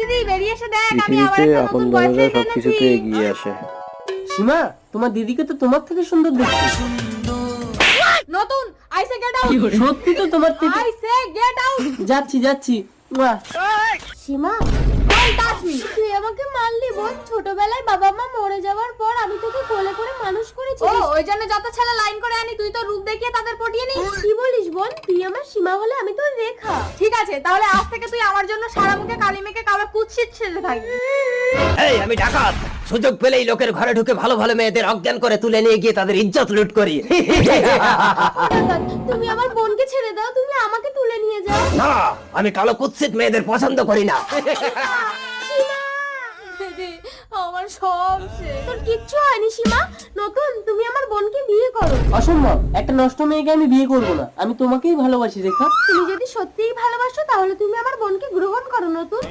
দিদি বেরিয়ে এসে দেখ আমি আবার পৃথিবীতে একটা আপন নতুন বন্ধুরা বয়ফ্রেন্ড সবকিছুতে এনেছি। এগিয়ে আসে। সীমা, তোমার দিদিকে তো তোমার থেকে সুন্দর দেখতে। নতুন আই সে গেট আউট। সত্যি তো তোমার থেকে। I say get out. যাচ্ছি যাচ্ছি। মুয়া। সীমা ডোন্ট টাচ মি। তুই আমাকে মারলি বোন। ছোটবেলায় বাবা মা মরে যাওয়ার পর আমি তোকে কোলে করে মানুষ করেছি। ও ওই জন্য যত ছেলে লাইন করে আনি তুই তো রূপ দেখিয়ে তাদের পটিয়ে নিস। কি বলিস বোন? তুই আমার সীমা হলে আমি তোর রেখা। ঠিক আছে তাহলে আজ থেকে তুই আমার জন্য সারা মুখে কালি মেখে কালো কুৎসিত ছেলে থাকবি। এই আমি ডাকাত, সুযোগ পেলেই লোকের ঘরে ঢুকে ভালো ভালো মেয়েদের অজ্ঞান করে তুলে নিয়ে গিয়ে তাদের ইজ্জত লুট করি। তুমি আমার বোনকে ছেড়ে দাও, তুমি আমাকে তুলে নিয়ে যাও। না, আমি কালো কুৎসিত মেয়েদের পছন্দ করি না। দিদি আমার সব শেষ। তোর কিচ্ছু হয়নি সীমা। নতুন তুমি আমার বোনকে বিয়ে করো। অসম্ভব, একটা নষ্ট মেয়েকে আমি বিয়ে করবো না। আমি তোমাকেই ভালোবাসি রেখা। তুমি যদি সত্যিই ভালোবাসো তাহলে তুমি আমার বোনকে গ্রহণ করো নতুন।